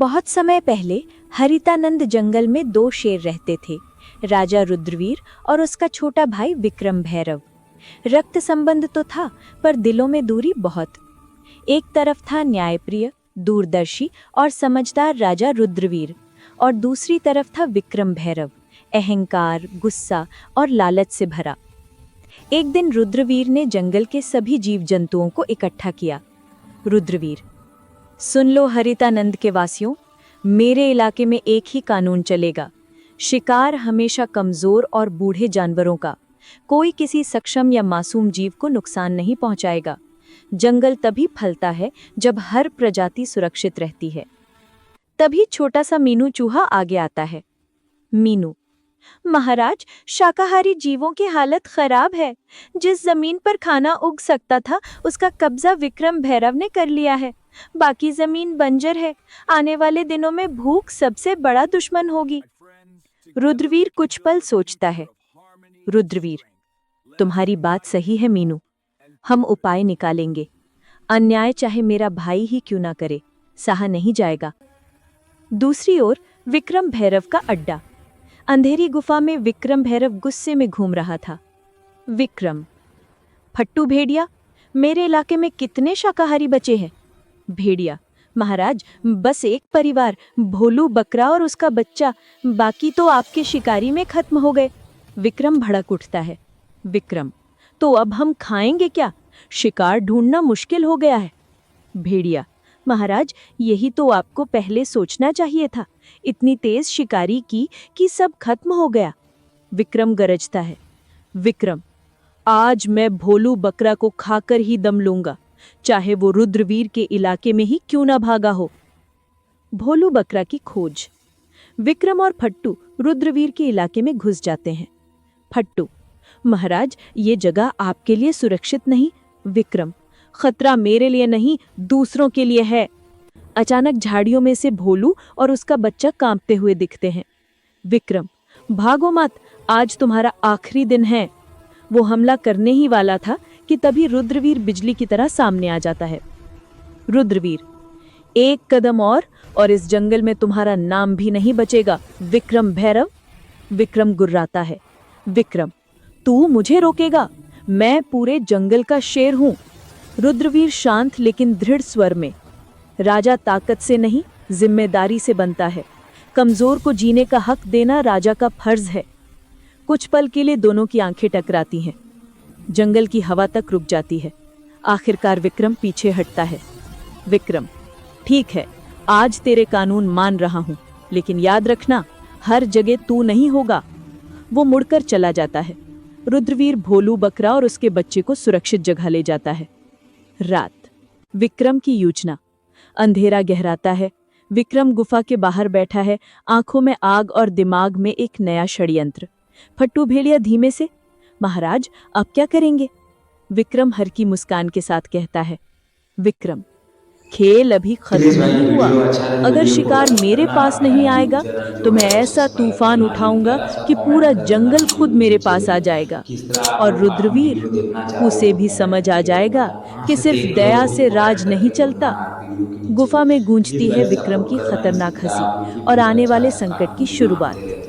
बहुत समय पहले हरितानंद जंगल में दो शेर रहते थे, राजा रुद्रवीर और उसका छोटा भाई विक्रम भैरव। रक्त संबंध तो था, पर दिलों में दूरी बहुत। एक तरफ था न्यायप्रिय, दूरदर्शी और समझदार राजा रुद्रवीर, और दूसरी तरफ था विक्रम भैरव, अहंकार, गुस्सा और लालच से भरा। एक दिन रुद्रवीर ने जंगल के सभी जीव जंतुओं को इकट्ठा किया। रुद्रवीर, सुन लो हरितानंद के वासियों, मेरे इलाके में एक ही कानून चलेगा। शिकार हमेशा कमजोर और बूढ़े जानवरों का, कोई किसी सक्षम या मासूम जीव को नुकसान नहीं पहुंचाएगा। जंगल तभी फलता है जब हर प्रजाति सुरक्षित रहती है। तभी छोटा सा मीनू चूहा आगे आता है। मीनू, महाराज, शाकाहारी जीवों की हालत खराब है। जिस जमीन पर खाना उग सकता था, उसका कब्जा विक्रम भैरव ने कर लिया है। बाकी जमीन बंजर है। आने वाले दिनों में भूख सबसे बड़ा दुश्मन होगी। रुद्रवीर कुछ पल सोचता है। रुद्रवीर, तुम्हारी बात सही है मीनू, हम उपाय निकालेंगे। अन्याय चाहे मेरा भाई ही क्यों ना करे, सहा नहीं जाएगा। दूसरी ओर विक्रम भैरव का अड्डा। अंधेरी गुफा में विक्रम भैरव गुस्से में घूम रहा था। विक्रम, फट्टू भेड़िया, मेरे इलाके में कितने शाकाहारी बचे हैं? भेड़िया, महाराज, बस एक परिवार, भोलू बकरा और उसका बच्चा, बाकी तो आपके शिकारी में खत्म हो गए। विक्रम भड़क उठता है। विक्रम, तो अब हम खाएंगे क्या? शिकार ढूंढना मुश्किल हो गया है। भेड़िया, महाराज, यही तो आपको पहले सोचना चाहिए था। इतनी तेज शिकारी की कि सब खत्म हो गया। विक्रम गरजता है। विक्रम, आज मैं भोलू बकरा को खाकर ही दम लूंगा, चाहे वो रुद्रवीर के इलाके में ही क्यों ना भागा हो। भोलू बकरा की खोज। विक्रम और फट्टू रुद्रवीर के इलाके में घुस जाते हैं। फट्टू, महाराज, ये जगह आपके लिए सुरक्षित नहीं। विक्रम, खतरा मेरे लिए नहीं, दूसरों के लिए है। अचानक झाड़ियों में से भोलू और उसका बच्चा कांपते हुए दिखते हैं। विक्रम, भागो मत, आज तुम्हारा आखिरी दिन है। वो हमला करने ही वाला था कि तभी रुद्रवीर बिजली की तरह सामने आ जाता है। रुद्रवीर, एक कदम और इस जंगल में तुम्हारा नाम भी नहीं बचेगा। विक्रम भैरव। विक्रम गुर्राता है। विक्रम, तू मुझे रोकेगा? मैं पूरे जंगल का शेर हूं। रुद्रवीर शांत लेकिन दृढ़ स्वर में, राजा ताकत से नहीं, जिम्मेदारी से बनता है। कमजोर को जीने का हक देना राजा का फर्ज है। कुछ पल के लिए दोनों की आंखें टकराती हैं। जंगल की हवा तक रुक जाती है। आखिरकार विक्रम पीछे हटता है। विक्रम, ठीक है, आज तेरे कानून मान रहा हूं, लेकिन याद रखना, हर जगह तू नहीं होगा। वो मुड़कर चला जाता है। रुद्रवीर भोलू बकरा और उसके बच्चे को सुरक्षित जगह ले जाता है। रात। विक्रम की योजना। अंधेरा गहराता है। विक्रम गुफा के बाहर बैठा है, आंखों में आग और दिमाग में एक नया षड्यंत्र। फट्टू भेड़िया धीमे से, महाराज, अब क्या करेंगे? विक्रम हल्की मुस्कान के साथ कहता है। विक्रम, खेल अभी खत्म नहीं हुआ। अगर शिकार मेरे पास नहीं आएगा तो मैं ऐसा तूफान उठाऊंगा कि पूरा जंगल खुद मेरे पास आ जाएगा। और रुद्रवीर, उसे भी समझ आ जाएगा कि सिर्फ दया से राज नहीं चलता। गुफा में गूंजती है विक्रम की खतरनाक हंसी और आने वाले संकट की शुरुआत।